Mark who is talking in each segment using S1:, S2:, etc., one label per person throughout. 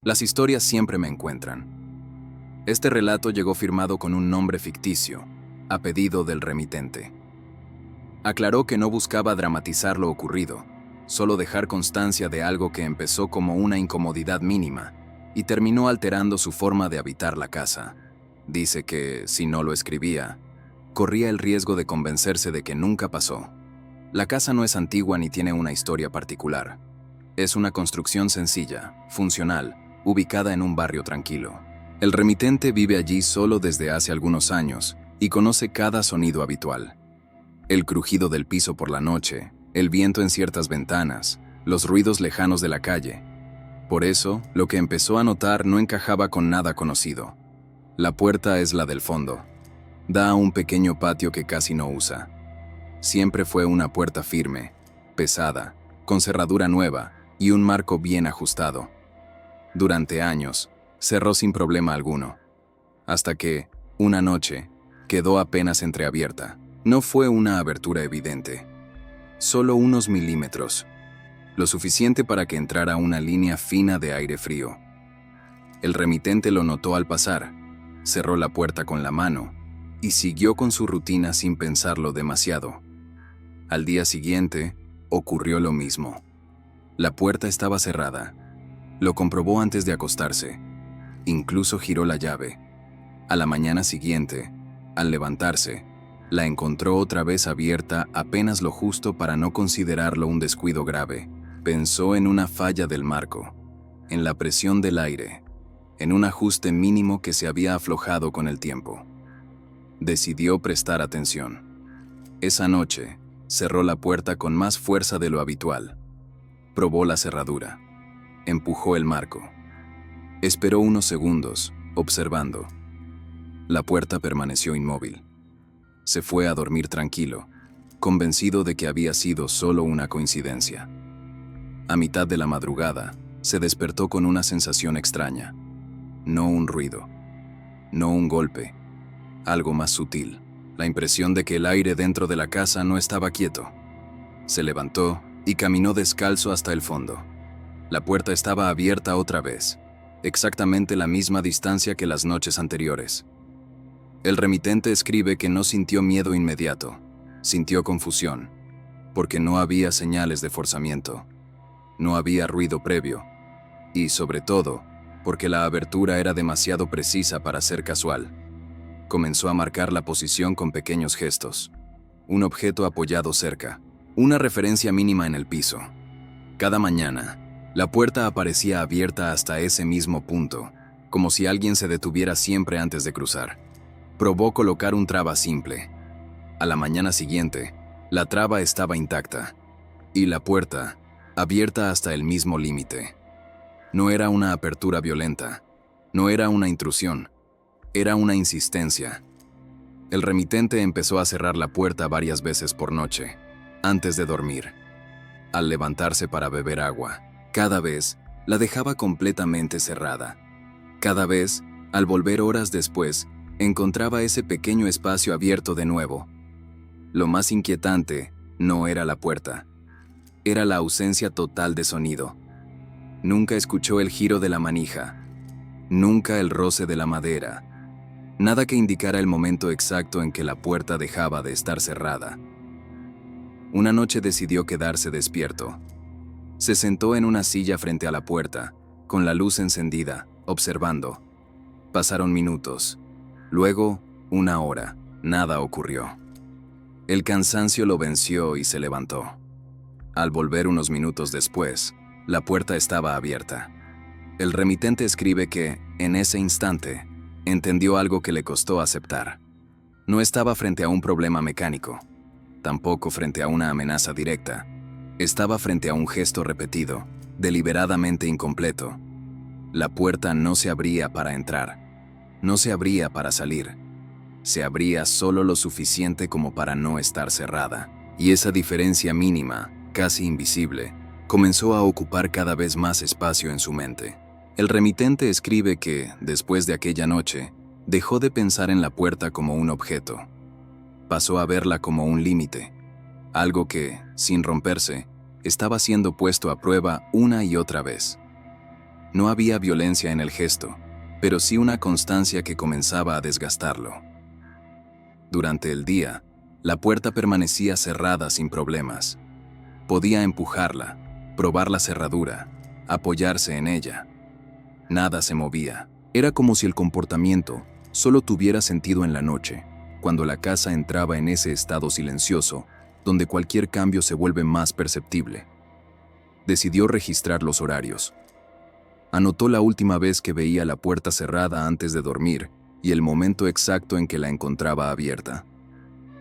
S1: Las historias siempre me encuentran. Este relato llegó firmado con un nombre ficticio, a pedido del remitente. Aclaró que no buscaba dramatizar lo ocurrido, solo dejar constancia de algo que empezó como una incomodidad mínima y terminó alterando su forma de habitar la casa. Dice que, si no lo escribía, corría el riesgo de convencerse de que nunca pasó. La casa no es antigua ni tiene una historia particular. Es una construcción sencilla, funcional, ubicada en un barrio tranquilo. El remitente vive allí solo desde hace algunos años y conoce cada sonido habitual. El crujido del piso por la noche, el viento en ciertas ventanas, los ruidos lejanos de la calle. Por eso, lo que empezó a notar no encajaba con nada conocido. La puerta es la del fondo. Da a un pequeño patio que casi no usa. Siempre fue una puerta firme, pesada, con cerradura nueva y un marco bien ajustado. Durante años, cerró sin problema alguno, hasta que, una noche, quedó apenas entreabierta. No fue una abertura evidente, solo unos milímetros, lo suficiente para que entrara una línea fina de aire frío. El remitente lo notó al pasar, cerró la puerta con la mano y siguió con su rutina sin pensarlo demasiado. Al día siguiente, ocurrió lo mismo. La puerta estaba cerrada. Lo comprobó antes de acostarse. Incluso giró la llave. A la mañana siguiente, al levantarse, la encontró otra vez abierta apenas lo justo para no considerarlo un descuido grave. Pensó en una falla del marco, en la presión del aire, en un ajuste mínimo que se había aflojado con el tiempo. Decidió prestar atención. Esa noche, cerró la puerta con más fuerza de lo habitual. Probó la cerradura. Empujó el marco. Esperó unos segundos, observando. La puerta permaneció inmóvil. Se fue a dormir tranquilo, convencido de que había sido solo una coincidencia. A mitad de la madrugada, se despertó con una sensación extraña. No un ruido, no un golpe, algo más sutil, la impresión de que el aire dentro de la casa no estaba quieto. Se levantó y caminó descalzo hasta el fondo. La puerta estaba abierta otra vez, exactamente la misma distancia que las noches anteriores. El remitente escribe que no sintió miedo inmediato, sintió confusión, porque no había señales de forzamiento, no había ruido previo, y sobre todo, porque la abertura era demasiado precisa para ser casual. Comenzó a marcar la posición con pequeños gestos, un objeto apoyado cerca, una referencia mínima en el piso. Cada mañana, la puerta aparecía abierta hasta ese mismo punto, como si alguien se detuviera siempre antes de cruzar. Probó colocar un traba simple. A la mañana siguiente, la traba estaba intacta, y la puerta, abierta hasta el mismo límite. No era una apertura violenta, no era una intrusión, era una insistencia. El remitente empezó a cerrar la puerta varias veces por noche, antes de dormir. Al levantarse para beber agua, cada vez la dejaba completamente cerrada. Cada vez, al volver horas después, encontraba ese pequeño espacio abierto de nuevo. Lo más inquietante no era la puerta, era la ausencia total de sonido. Nunca escuchó el giro de la manija, nunca el roce de la madera, nada que indicara el momento exacto en que la puerta dejaba de estar cerrada. Una noche decidió quedarse despierto. Se sentó en una silla frente a la puerta, con la luz encendida, observando. Pasaron minutos. Luego, una hora. Nada ocurrió. El cansancio lo venció y se levantó. Al volver unos minutos después, la puerta estaba abierta. El remitente escribe que, en ese instante, entendió algo que le costó aceptar. No estaba frente a un problema mecánico, tampoco frente a una amenaza directa. Estaba frente a un gesto repetido, deliberadamente incompleto. La puerta no se abría para entrar, no se abría para salir. Se abría solo lo suficiente como para no estar cerrada. Y esa diferencia mínima, casi invisible, comenzó a ocupar cada vez más espacio en su mente. El remitente escribe que, después de aquella noche, dejó de pensar en la puerta como un objeto. Pasó a verla como un límite, algo que, sin romperse, estaba siendo puesto a prueba una y otra vez. No había violencia en el gesto, pero sí una constancia que comenzaba a desgastarlo. Durante el día, la puerta permanecía cerrada sin problemas. Podía empujarla, probar la cerradura, apoyarse en ella. Nada se movía. Era como si el comportamiento solo tuviera sentido en la noche, cuando la casa entraba en ese estado silencioso, donde cualquier cambio se vuelve más perceptible. Decidió registrar los horarios. Anotó la última vez que veía la puerta cerrada antes de dormir y el momento exacto en que la encontraba abierta.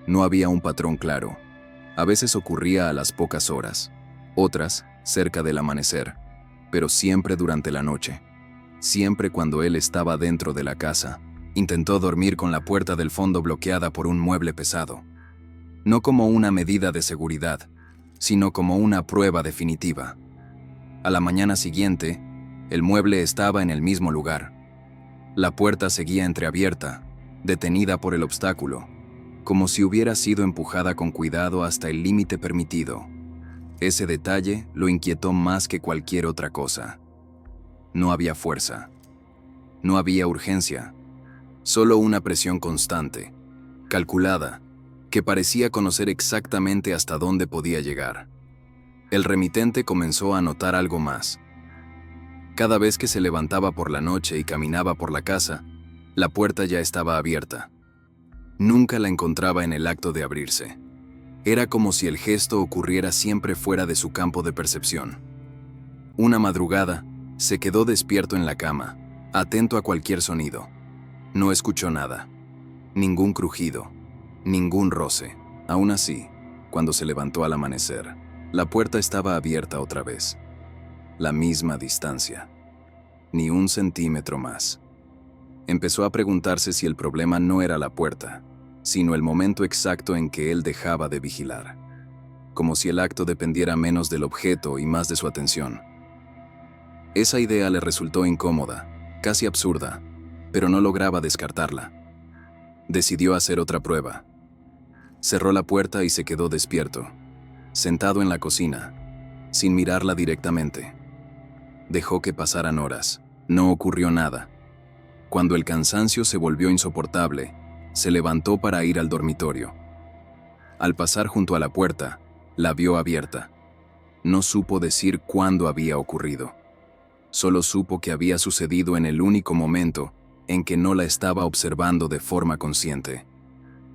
S1: No había un patrón claro. A veces ocurría a las pocas horas, otras cerca del amanecer, pero siempre durante la noche. Siempre cuando él estaba dentro de la casa, intentó dormir con la puerta del fondo bloqueada por un mueble pesado. No como una medida de seguridad, sino como una prueba definitiva. A la mañana siguiente, el mueble estaba en el mismo lugar. La puerta seguía entreabierta, detenida por el obstáculo, como si hubiera sido empujada con cuidado hasta el límite permitido. Ese detalle lo inquietó más que cualquier otra cosa. No había fuerza. No había urgencia. Solo una presión constante, calculada, que parecía conocer exactamente hasta dónde podía llegar. El remitente comenzó a notar algo más. Cada vez que se levantaba por la noche y caminaba por la casa, la puerta ya estaba abierta. Nunca la encontraba en el acto de abrirse. Era como si el gesto ocurriera siempre fuera de su campo de percepción. Una madrugada, se quedó despierto en la cama, atento a cualquier sonido. No escuchó nada. Ningún crujido. Ningún roce. Aún así, cuando se levantó al amanecer, la puerta estaba abierta otra vez. La misma distancia. Ni un centímetro más. Empezó a preguntarse si el problema no era la puerta, sino el momento exacto en que él dejaba de vigilar. Como si el acto dependiera menos del objeto y más de su atención. Esa idea le resultó incómoda, casi absurda, pero no lograba descartarla. Decidió hacer otra prueba. Cerró la puerta y se quedó despierto, sentado en la cocina, sin mirarla directamente. Dejó que pasaran horas. No ocurrió nada. Cuando el cansancio se volvió insoportable, se levantó para ir al dormitorio. Al pasar junto a la puerta, la vio abierta. No supo decir cuándo había ocurrido. Solo supo que había sucedido en el único momento en que no la estaba observando de forma consciente.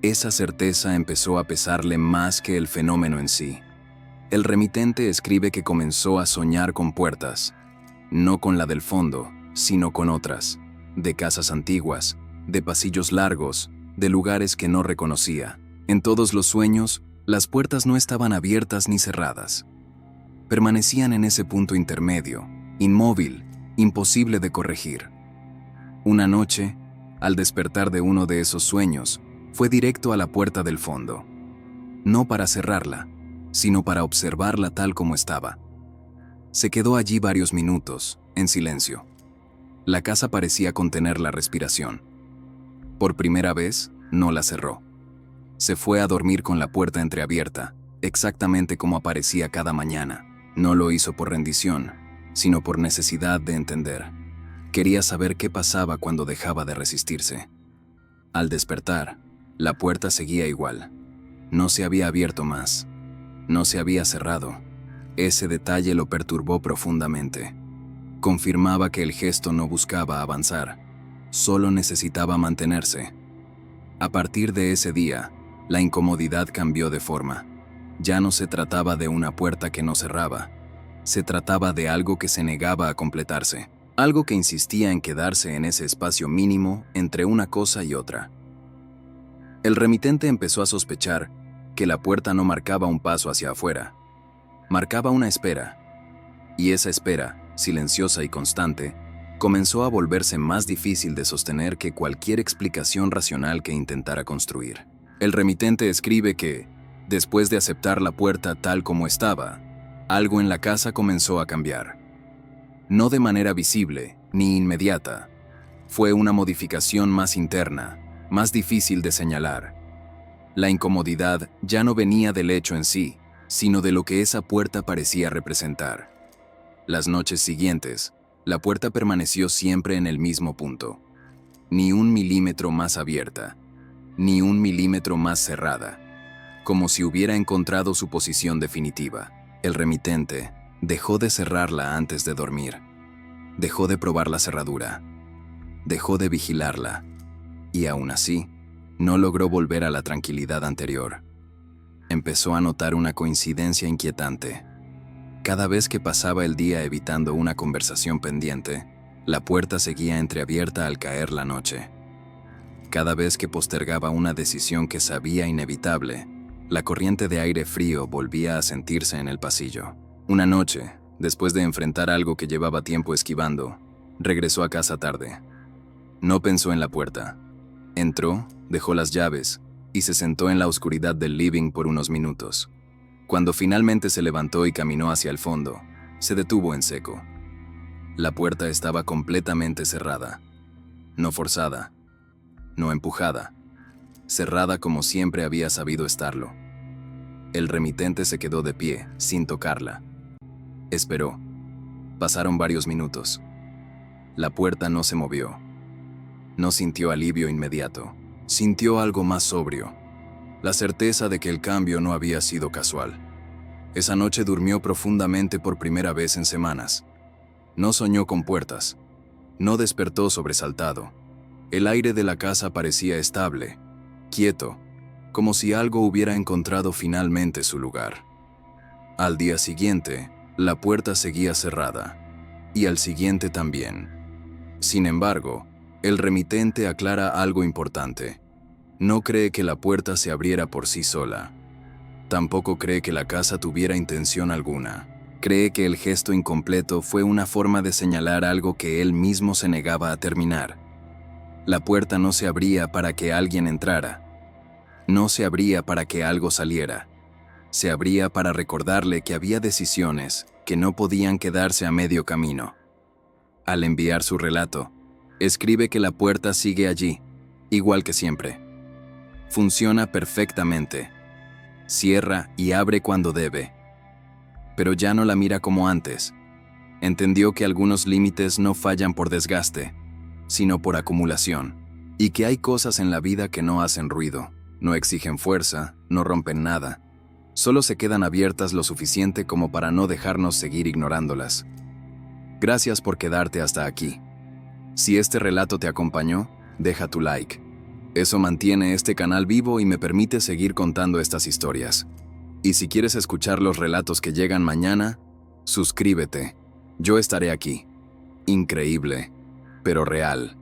S1: Esa certeza empezó a pesarle más que el fenómeno en sí. El remitente escribe que comenzó a soñar con puertas, no con la del fondo, sino con otras, de casas antiguas, de pasillos largos, de lugares que no reconocía. En todos los sueños, las puertas no estaban abiertas ni cerradas. Permanecían en ese punto intermedio, inmóvil, imposible de corregir. Una noche, al despertar de uno de esos sueños, fue directo a la puerta del fondo. No para cerrarla, sino para observarla tal como estaba. Se quedó allí varios minutos, en silencio. La casa parecía contener la respiración. Por primera vez, no la cerró. Se fue a dormir con la puerta entreabierta, exactamente como aparecía cada mañana. No lo hizo por rendición, sino por necesidad de entender. Quería saber qué pasaba cuando dejaba de resistirse. Al despertar, la puerta seguía igual. No se había abierto más. No se había cerrado. Ese detalle lo perturbó profundamente. Confirmaba que el gesto no buscaba avanzar, solo necesitaba mantenerse. A partir de ese día, la incomodidad cambió de forma. Ya no se trataba de una puerta que no cerraba. Se trataba de algo que se negaba a completarse, algo que insistía en quedarse en ese espacio mínimo entre una cosa y otra. El remitente empezó a sospechar que la puerta no marcaba un paso hacia afuera, marcaba una espera, y esa espera, silenciosa y constante, comenzó a volverse más difícil de sostener que cualquier explicación racional que intentara construir. El remitente escribe que, después de aceptar la puerta tal como estaba, algo en la casa comenzó a cambiar. No de manera visible ni inmediata. Fue una modificación más interna, más difícil de señalar. La incomodidad ya no venía del hecho en sí, sino de lo que esa puerta parecía representar. Las noches siguientes, La puerta permaneció siempre en el mismo punto. Ni un milímetro más abierta, ni un milímetro más cerrada, como si hubiera encontrado su posición definitiva. El remitente dejó de cerrarla antes de dormir. Dejó de probar la cerradura. Dejó de vigilarla. Y aún así, no logró volver a la tranquilidad anterior. Empezó a notar una coincidencia inquietante. Cada vez que pasaba el día evitando una conversación pendiente, la puerta seguía entreabierta al caer la noche. Cada vez que postergaba una decisión que sabía inevitable, la corriente de aire frío volvía a sentirse en el pasillo. Una noche, después de enfrentar algo que llevaba tiempo esquivando, regresó a casa tarde. No pensó en la puerta. Entró, dejó las llaves y se sentó en la oscuridad del living por unos minutos. Cuando finalmente se levantó y caminó hacia el fondo, se detuvo en seco. La puerta estaba completamente cerrada. No forzada, no empujada. Cerrada como siempre había sabido estarlo. El remitente se quedó de pie, sin tocarla. Esperó. Pasaron varios minutos. La puerta no se movió. No sintió alivio inmediato. Sintió algo más sobrio. La certeza de que el cambio no había sido casual. Esa noche durmió profundamente por primera vez en semanas. No soñó con puertas. No despertó sobresaltado. El aire de la casa parecía estable, quieto, como si algo hubiera encontrado finalmente su lugar. Al día siguiente, la puerta seguía cerrada, y al siguiente también. Sin embargo, el remitente aclara algo importante. No cree que la puerta se abriera por sí sola. Tampoco cree que la casa tuviera intención alguna. Cree que el gesto incompleto fue una forma de señalar algo que él mismo se negaba a terminar. La puerta no se abría para que alguien entrara. No se abría para que algo saliera. Se abría para recordarle que había decisiones que no podían quedarse a medio camino. Al enviar su relato, escribe que la puerta sigue allí, igual que siempre. Funciona perfectamente. Cierra y abre cuando debe. Pero ya no la mira como antes. Entendió que algunos límites no fallan por desgaste, sino por acumulación, y que hay cosas en la vida que no hacen ruido, no exigen fuerza, no rompen nada, solo se quedan abiertas lo suficiente como para no dejarnos seguir ignorándolas. Gracias por quedarte hasta aquí. Si este relato te acompañó, deja tu like. Eso mantiene este canal vivo y me permite seguir contando estas historias. Y si quieres escuchar los relatos que llegan mañana, suscríbete. Yo estaré aquí. Increíble, pero real.